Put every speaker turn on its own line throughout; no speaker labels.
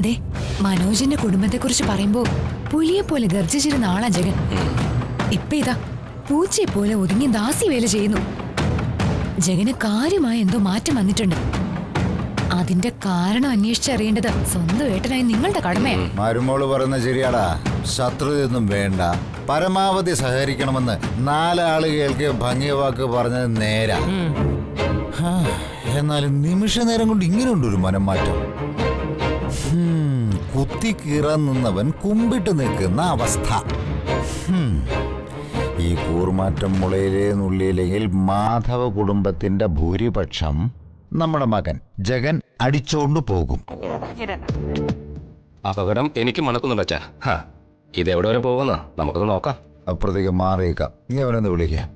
ദേ മനോജിന്റെ കുടുംബത്തെക്കുറിച്ച് പറയുമ്പോ പുലിയെ പോലെ ഗർജിച്ചിരുന്ന ആളാ ജഗൻ. ഇപ്പൊ ഇതാ പൂച്ചയെ പോലെ ഒതുങ്ങി ദാസി വേല ചെയ്യുന്നു. ജഗന് കാര്യമായ എന്തോ മാറ്റം വന്നിട്ടുണ്ട്. അതിന്റെ കാരണം അന്വേഷിച്ചറിയേണ്ടത് സ്വന്തം ഏട്ടനായി നിങ്ങളുടെ കടമയാണ്.
മരുമോള് പറയുന്നത് ശരിയാടാ. ശത്രുതയൊന്നും വേണ്ട, പരമാവധി സഹകരിക്കണമെന്ന് നാലാള് കേൾക്കെ ഭംഗിയ വാക്ക് പറഞ്ഞത് നേരാ. എന്നാലും നിമിഷ നേരം കൊണ്ട് ഇങ്ങനെയുണ്ട് ഒരു മനംമാറ്റം. കുത്തി കീറാൻ നിന്നവൻ കുമ്പിട്ട് നിൽക്കുന്ന അവസ്ഥ. ഈ കൂർമാറ്റം മുളയിലേ നുള്ളിയില്ലെങ്കിൽ മാധവ കുടുംബത്തിന്റെ ഭൂരിപക്ഷം നമ്മുടെ മകൻ ജഗൻ അടിച്ചോണ്ടു പോകും.
അപകടം എനിക്ക് മണക്കുന്നുണ്ട് അച്ഛാ. ഇതെവിടെ വരെ പോകുന്ന നമുക്കൊന്ന് നോക്കാം.
അപ്പുറത്തേക്ക് മാറിയേക്കാം. നീ അവനൊന്ന് വിളിക്കാം.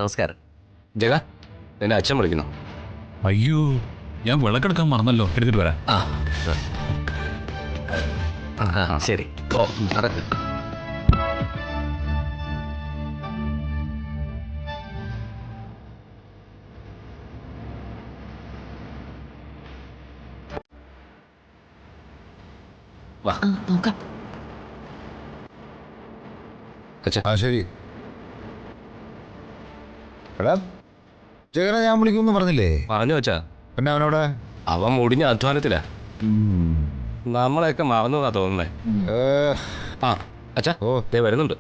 നമസ്കാരം ജഗ, നിന്റെ അച്ഛൻ വിളിക്കുന്നു.
അയ്യോ, ഞാൻ വിളക്കെടുക്കാൻ മറന്നല്ലോ. എടുത്തിട്ട് വരാം.
ശരി. ഓ നടക്ക്. വാ
നോക്കാം.
ആ ശരി. എടാ ജഗനെ ഞാൻ വിളിക്കുമെന്ന് പറഞ്ഞില്ലേ?
പറഞ്ഞു വെച്ചാ.
പിന്നെ അവനോടെ
അവൻ മുടിഞ്ഞ അധ്വാനത്തിലാ. നമ്മളെയൊക്കെ മറന്നതാ തോന്നുന്നേ. ആ അച്ഛാ, ഓ ദേ വരുന്നുണ്ട്.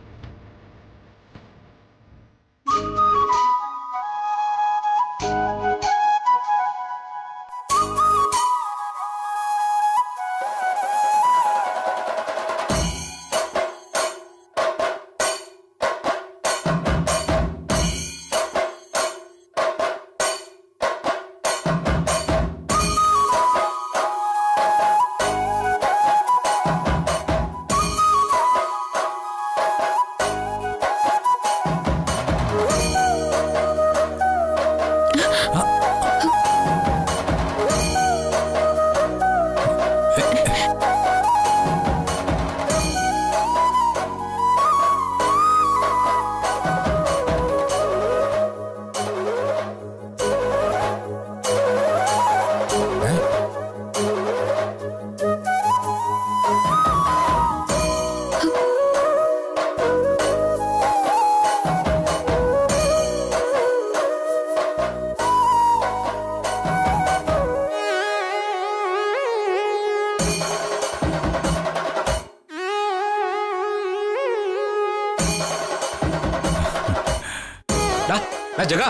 ജഗ,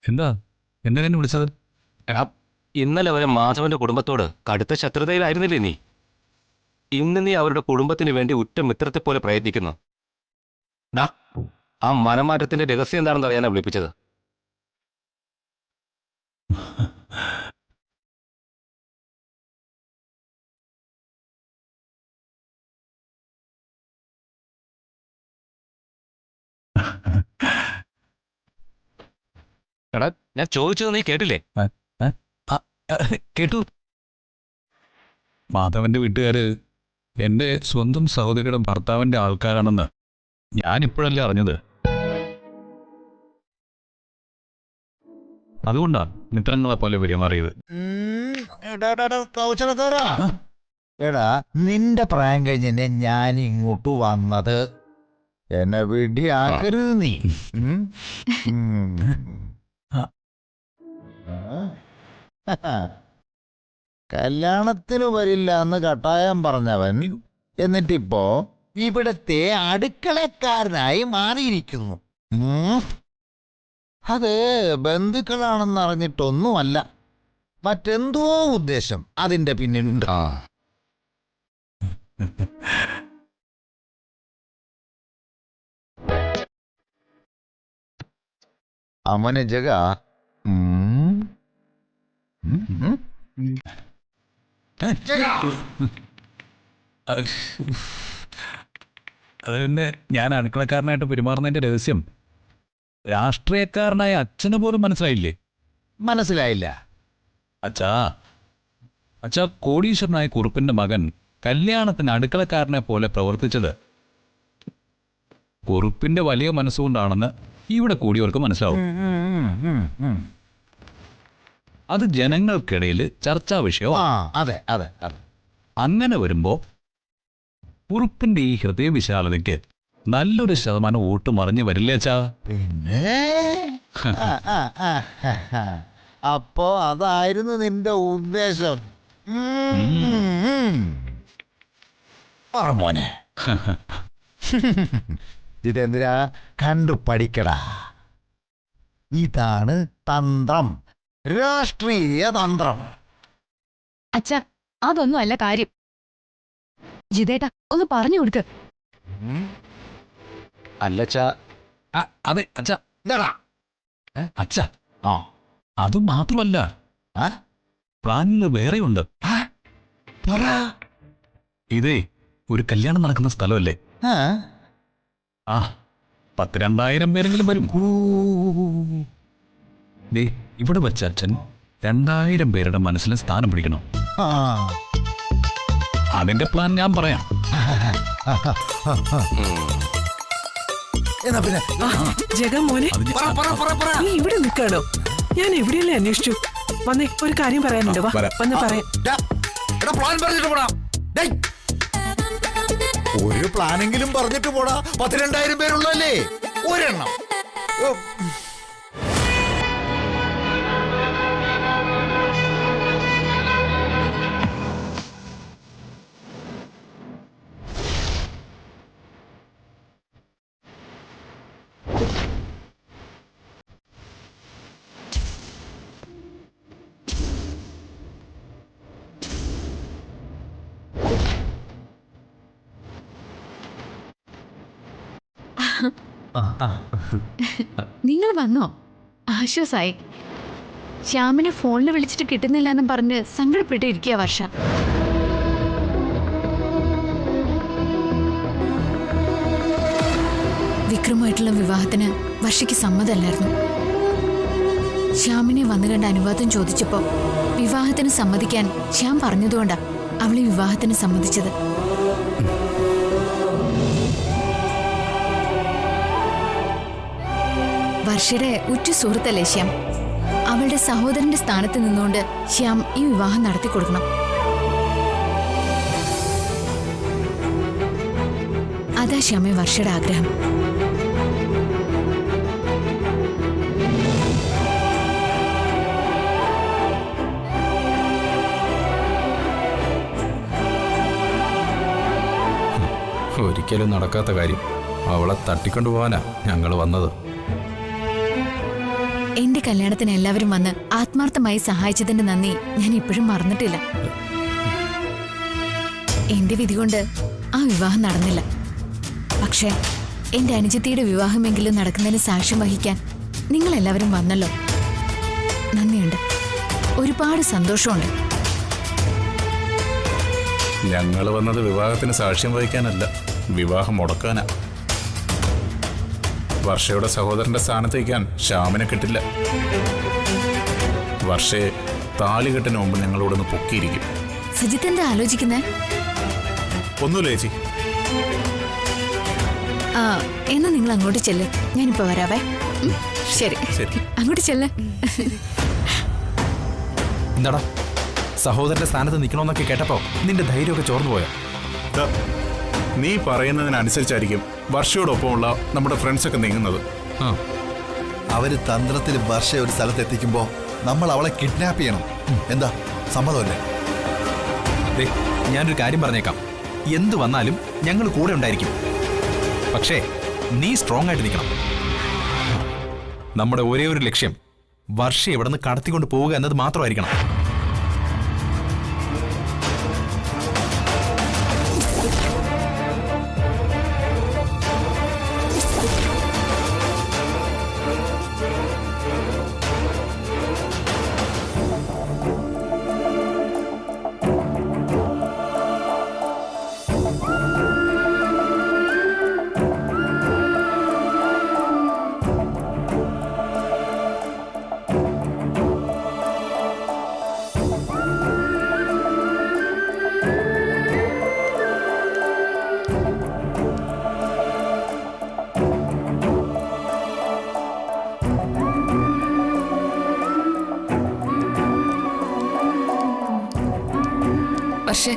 എന്താ എന്നെ വിളിച്ചത്?
ഇന്നലെ വരെ മാധവന്റെ കുടുംബത്തോട് കടുത്ത ശത്രുതയിലായിരുന്നില്ലേ നീ? ഇന്ന് നീ അവരുടെ കുടുംബത്തിന് വേണ്ടി ഉറ്റ മിത്രത്തെ പോലെ പ്രയത്നിക്കുന്നു. ആ മനമാറ്റത്തിന്റെ രഹസ്യം എന്താണെന്ന് അറിയാനാ വിളിപ്പിച്ചത്. എടാ, ഞാൻ ചോദിച്ചത് നീ കേട്ടില്ലേ?
കേട്ടു. മാധവന്റെ വീട്ടുകാര് എന്റെ സ്വന്തം സഹോദരിയുടെ ഭർത്താവിന്റെ ആൾക്കാരാണെന്ന് ഞാൻ ഇപ്പോഴല്ലേ അറിഞ്ഞത്. അതുകൊണ്ടാ മിത്രങ്ങളെ പോലെ പെരുമാറിയത്.
എടാ, നിന്റെ പ്രായം കഴിഞ്ഞെന്നെ ഞാൻ ഇങ്ങോട്ട് വന്നത്. എന്നെ വിഡ്ഢിയാക്കരുത് നീ. കല്യാണത്തിന് വരില്ല എന്ന് കട്ടായം പറഞ്ഞവൻ എന്നിട്ടിപ്പോ ഇവിടത്തെ അടുക്കളക്കാരനായി മാറിയിരിക്കുന്നു. അത് ബന്ധുക്കളാണെന്ന് അറിഞ്ഞിട്ടൊന്നുമല്ല, മറ്റെന്തോ ഉദ്ദേശം അതിന്റെ പിന്നിലുണ്ട്. അവന് ജഗ
അത് പിന്നെ ഞാൻ അടുക്കളക്കാരനായിട്ട് പെരുമാറുന്നതിന്റെ രഹസ്യം രാഷ്ട്രീയക്കാരനായ അച്ഛന് പോലും മനസ്സിലായില്ലേ?
മനസ്സിലായില്ല.
അച്ഛാ കോടീശ്വരനായ കുറുപ്പിന്റെ മകൻ കല്യാണത്തിന് അടുക്കളക്കാരനെ പോലെ പ്രവർത്തിച്ചത് കുറുപ്പിന്റെ വലിയ മനസ്സുകൊണ്ടാണെന്ന് ഇവിടെ കൂടിയവർക്ക് മനസ്സിലാവും. അത് ജനങ്ങൾക്കിടയിൽ ചർച്ചാ വിഷയമാണ്.
അതെ അതെ അതെ.
അങ്ങനെ വരുമ്പോ കുറുപ്പിന്റെ ഈ ഹൃദയവിശാലതയ്ക്ക് നല്ലൊരു ശതമാനം വോട്ട് മറിഞ്ഞു വരില്ലേ അച്ഛാ?
പിന്നെ അപ്പോ അതായിരുന്നു നിന്റെ ഉദ്ദേശം. മോനെ ജിതേന്ദ്ര, കണ്ടു പഠിക്കടാ. ഇതാണ് തന്ത്രം, രാഷ്ട്രീയ തന്ത്രം.
അച്ഛ, അതൊന്നും അല്ല കാര്യം. ജിതേട്ടാ, ഒന്ന് പറഞ്ഞു കൊടുക്ക്.
അല്ലച്ചാ,
അതെ അച്ഛാ. അച്ഛാ,
ആ
അത് മാത്രമല്ല, പ്ലാനിൽ വേറെയുണ്ട്. ഇതേ ഒരു കല്യാണം നടക്കുന്ന സ്ഥലമല്ലേ? ആ 10,000-2000 പേരെങ്കിലും വരും. ദേ ഇവിടെ വെച്ച അച്ഛൻ 2000 പേരുടെ മനസ്സിൽ സ്ഥാനം പിടിക്കണം. അതിന്റെ പ്ലാൻ ഞാൻ പറയാം.
ജഗൻ മോനെ, നീ ഇവിടെ നിൽക്കാണോ? ഞാൻ എവിടെയല്ലേ അന്വേഷിച്ചു. വന്നേ, ഒരു കാര്യം പറയാനുണ്ട്. വാ, വന്ന് പറയാം.
ഒരു പ്ലാനെങ്കിലും പറഞ്ഞിട്ട് പോടാ. 10,000-2000 പേരുള്ളല്ലേ, ഒരെണ്ണം.
നിങ്ങൾ വന്നോ? ആശ്വാസായി. ശ്യാമിനെ ഫോണിൽ വിളിച്ചിട്ട് കിട്ടുന്നില്ല എന്നും പറഞ്ഞ് സങ്കടപ്പെട്ടിരിക്കുക വർഷ.
വിക്രമായിട്ടുള്ള വിവാഹത്തിന് വർഷയ്ക്ക് സമ്മതമല്ലായിരുന്നു. ശ്യാമിനെ വന്നു കണ്ട അനുവാദം ചോദിച്ചപ്പോ വിവാഹത്തിന് സമ്മതിക്കാൻ ശ്യാം പറഞ്ഞതുകൊണ്ടാ അവളെ വിവാഹത്തിന് സമ്മതിച്ചത്. വർഷയുടെ ഉറ്റ സുഹൃത്തല്ലേ ശ്യാം. അവളുടെ സഹോദരന്റെ സ്ഥാനത്ത് നിന്നുകൊണ്ട് ശ്യാം ഈ വിവാഹം നടത്തി കൊടുക്കണം. അതാ ശ്യാമേ വർഷയുടെ ആഗ്രഹം.
ഒരിക്കലും നടക്കാത്ത കാര്യം. അവളെ തട്ടിക്കൊണ്ടുപോകാനാ ഞങ്ങൾ വന്നത്.
എന്റെ കല്യാണത്തിന് എല്ലാവരും വന്ന് ആത്മാർത്ഥമായി സഹായിച്ചതിന്റെ നന്ദി ഞാൻ ഇപ്പോഴും മറന്നിട്ടില്ല. എന്റെ വിധി കൊണ്ട് ആ വിവാഹം നടന്നില്ല. പക്ഷേ എന്റെ അനുജത്തിയുടെ വിവാഹമെങ്കിലും നടക്കുന്നതിന് സാക്ഷ്യം വഹിക്കാൻ നിങ്ങൾ എല്ലാവരും വന്നല്ലോ. നന്ദിയുണ്ട്, ഒരുപാട് സന്തോഷമുണ്ട്.
ഞങ്ങൾ വന്നത് വിവാഹത്തിന് സാക്ഷ്യം വഹിക്കാനല്ല, വിവാഹം മുടക്കാനാ. വർഷയുടെ സഹോദരന്റെ സ്ഥാനത്തേക്കാൻ ശ്യാമിനെ കിട്ടില്ല. വർഷയെ താലികെട്ടിന് മുമ്പ് ഞങ്ങളോടൊന്ന് പൊക്കിയിരിക്കും.
സജിത്ത് എന്താ ആലോചിക്കുന്നേ?
ഒന്നുമില്ല ചേച്ചി.
ആ, എന്നാ നിങ്ങൾ അങ്ങോട്ട് ചെല്ല്, ഞാനിപ്പോ വരാവേ. ശരി, അങ്ങോട്ട് ചെല്ല്.
എന്താടാ, സഹോദരന്റെ സ്ഥാനത്ത് നിൽക്കണമെന്നൊക്കെ കേട്ടപ്പോ നിന്റെ ധൈര്യമൊക്കെ ചോർന്നു പോയോ?
നീ പറയുന്നതിനനുസരിച്ചായിരിക്കും വർഷയോടൊപ്പമുള്ള നമ്മുടെ ഫ്രണ്ട്സൊക്കെ നീങ്ങുന്നത്.
അവര് തന്ത്രത്തിൽ വർഷ ഒരു സ്ഥലത്ത് എത്തിക്കുമ്പോ നമ്മൾ അവളെ കിഡ്നാപ്പ് ചെയ്യണം. എന്താ, സമ്മതമല്ലേ?
ഞാനൊരു കാര്യം പറഞ്ഞേക്കാം. എന്തു വന്നാലും ഞങ്ങൾ കൂടെ ഉണ്ടായിരിക്കും. പക്ഷേ നീ സ്ട്രോങ് ആയിട്ട് നിൽക്കണം. നമ്മുടെ ഒരേ ഒരു ലക്ഷ്യം വർഷ ഇവിടെ നിന്ന് കടത്തിക്കൊണ്ട് പോവുക എന്നത് മാത്രമായിരിക്കണം.
പക്ഷേ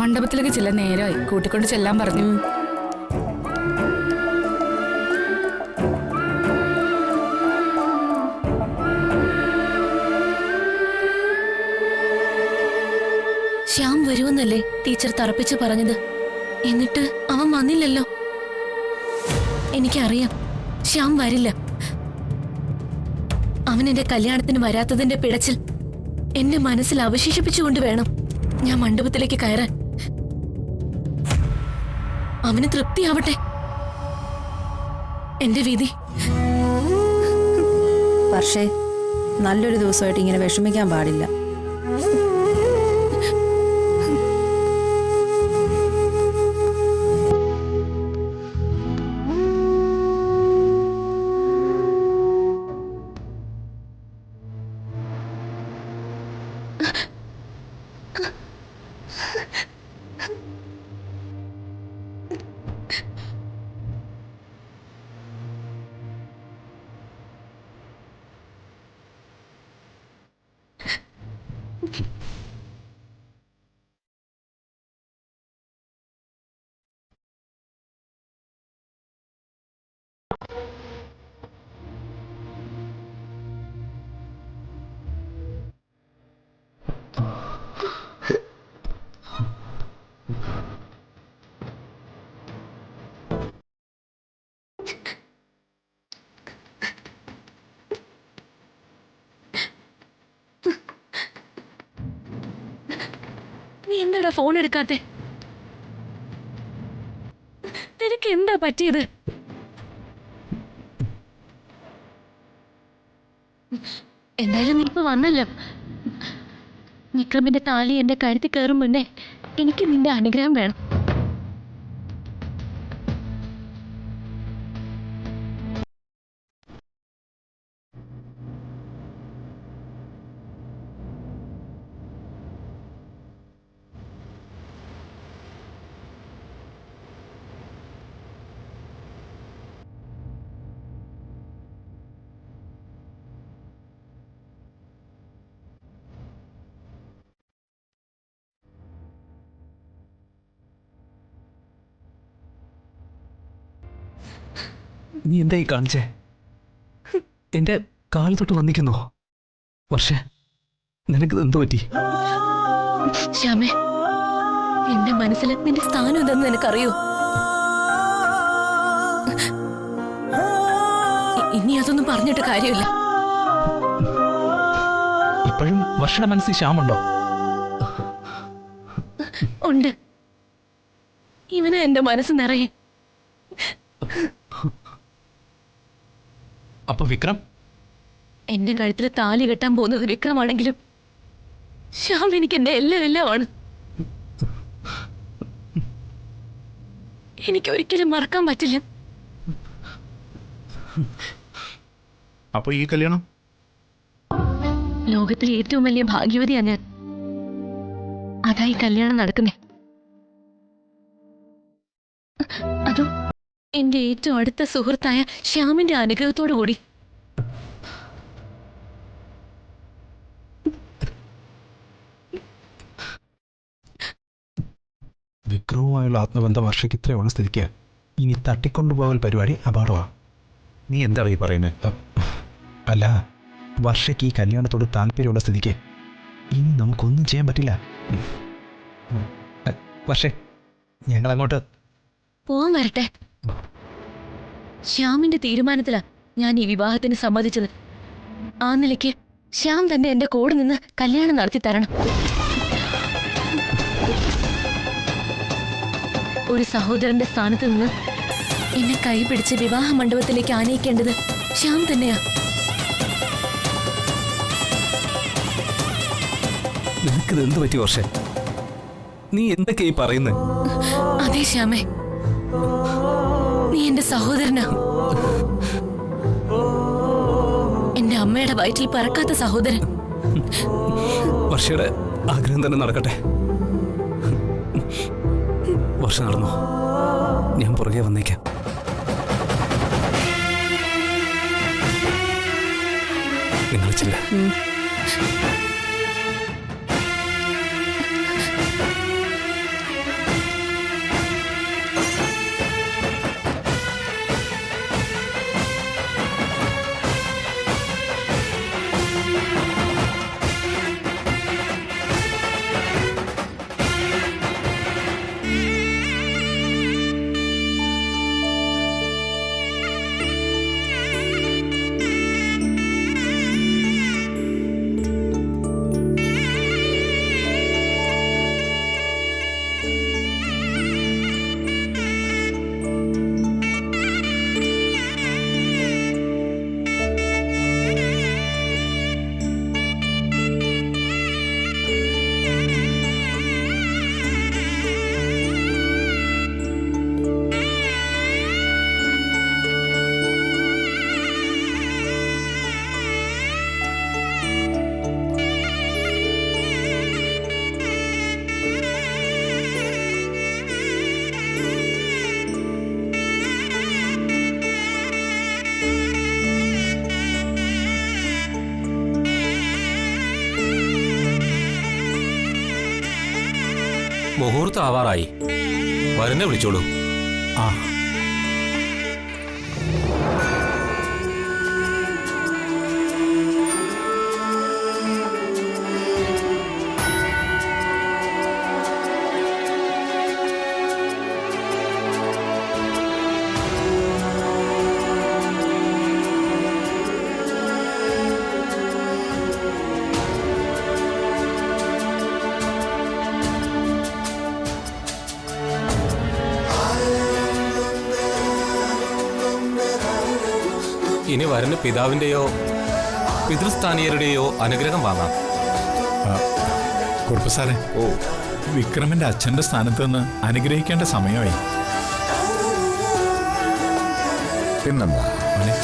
മണ്ഡപത്തിലേക്ക് ചെല്ലാൻ നേരമായി, കൂട്ടിക്കൊണ്ട് ചെല്ലാൻ പറഞ്ഞു.
ശ്യാം വരുമെന്നല്ലേ ടീച്ചർ തറപ്പിച്ച് പറഞ്ഞത്? എന്നിട്ട് അവൻ വന്നില്ലല്ലോ. എനിക്കറിയാം ശ്യാം വരില്ല. അവൻ എന്റെ കല്യാണത്തിന് വരാത്തതിന്റെ പിടച്ചിൽ എന്റെ മനസ്സിൽ അവശേഷിപ്പിച്ചുകൊണ്ട് വേണം ഞാൻ മണ്ഡപത്തിലേക്ക് കയറാൻ. അവന് തൃപ്തിയാവട്ടെ. എന്റെ വിധി.
പക്ഷേ നല്ലൊരു ദിവസമായിട്ട് ഇങ്ങനെ വിഷമിക്കാൻ പാടില്ല.
നീ എന്താടാ ഫോൺ എടുക്കാത്തെ? നിനക്ക് എന്താ പറ്റിയത്? എന്തായാലും നീ ഇപ്പൊ വന്നല്ലോ. വിക്രമിന്റെ താലി എന്റെ കഴുത്തിൽ കയറും മുന്നേ എനിക്ക് നിന്റെ അനുഗ്രഹം വേണം.
നീ എന്തായി കാണിച്ചേ? എന്റെ കാൽ തൊട്ട് വന്നിക്കുന്നോ? വർഷേ, നിനക്ക് എന്തോ പറ്റി?
ശ്യാമേ, എന്റെ മനസ്സിൽ നിന്റെ സ്ഥാനം എന്തെന്ന് നിനക്കറിയോ? ഇനി അതൊന്നും പറഞ്ഞിട്ട് കാര്യമില്ല.
ഇപ്പോഴും വർഷയുടെ മനസ്സിൽ ശ്യാമുണ്ടോ?
ഉണ്ട്. ഇവനെ എന്റെ മനസ്സ് നിറയെ.
അപ്പൊ വിക്രം?
എന്റെ കഴുത്തിൽ താലി കെട്ടാൻ പോകുന്നത് വിക്രമാണെങ്കിലും ശ്യാം എനിക്ക് എന്റെ എല്ലാമാണ്. എനിക്കൊരിക്കലും മറക്കാൻ പറ്റില്ല.
അപ്പൊ ഈ കല്യാണം?
ലോകത്തിലെ ഏറ്റവും വലിയ ഭാഗ്യവതിയാണ് ഞാൻ. അതായി കല്യാണം നടക്കുന്നേ. അതും എന്റെ ഏറ്റവും അടുത്ത സുഹൃത്തായ ശ്യാമിന്റെ അനുഗ്രഹത്തോടു കൂടി.
വിക്രവുമായുള്ള ആത്മബന്ധം വർഷയ്ക്ക് ഇത്രയുള്ള സ്ഥിതിക്ക് ഇനി തട്ടിക്കൊണ്ടുപോകൽ പരിപാടി അപാകമാണ്.
നീ എന്താ ഈ പറയുന്നത്?
അല്ല, വർഷയ്ക്ക് ഈ കല്യാണത്തോട് താല്പര്യമുള്ള സ്ഥിതിക്ക് ഇനി നമുക്കൊന്നും ചെയ്യാൻ പറ്റില്ല.
വർഷേ, ഞങ്ങൾ അങ്ങോട്ട്
പോവാൻ വരട്ടെ. ശ്യാമിന്റെ തീരുമാനത്തിലാ ഞാൻ ഈ വിവാഹത്തിന് സമ്മതിച്ചത്. ആ നിലയ്ക്ക് ശ്യാം തന്നെ എന്റെ കൂടെ നിന്ന് കല്യാണം നടത്തി തരണം. ഒരു സഹോദരന്റെ സ്ഥാനത്ത് നിന്ന് എന്നെ കൈപിടിച്ച് വിവാഹ മണ്ഡപത്തിലേക്ക് ആനയിക്കേണ്ടത് ശ്യാം തന്നെയാ.
നിനക്കിത് എന്ത് പറ്റി വർഷേ? നീ എന്തൊക്കെയായി പറയുന്നത്?
അതെ ശ്യാമേ, നീ എന്റെ സഹോദരനാ. എന്റെ അമ്മയുടെ വയറ്റിൽ പറക്കാത്ത സഹോദരൻ.
വർഷയുടെ ആഗ്രഹം തന്നെ നടക്കട്ടെ. വർഷ നടന്നു, ഞാൻ പുറകെ വന്നേക്കാം. നിങ്ങൾ ചില്ല.
മുഹൂർത്തം ആവാറായി. വരുന്നെ വിളിച്ചോളൂ.
ആ
ഇനി വരുന്ന പിതാവിന്റെയോ പിതൃസ്ഥാനീയരുടെയോ അനുഗ്രഹം വാങ്ങാം.
കുറുപ്പ് സാറേ,
ഓ,
വിക്രമിന്റെ അച്ഛന്റെ സ്ഥാനത്ത് നിന്ന് അനുഗ്രഹിക്കേണ്ട സമയമായി.
പിന്നെന്താ?
മോനെ,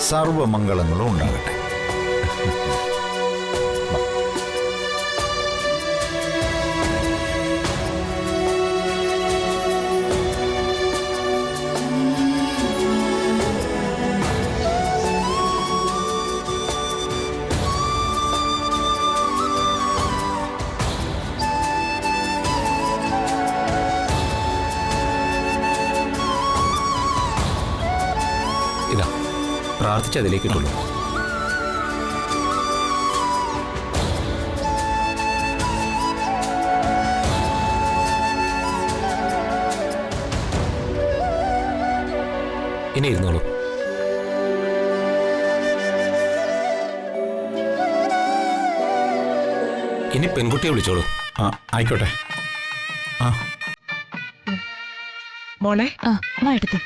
സർവമംഗളങ്ങളും ഉണ്ടാകട്ടെ.
ഇതാ പ്രാർത്ഥിച്ചതിലേക്ക് ഇട്ടുള്ളൂ. ഇനി ഇരുന്നോളൂ. ഇനി പെൺകുട്ടിയെ വിളിച്ചോളൂ.
ആ ആയിക്കോട്ടെ. ആ
മോളെ
ആ എടുത്തു.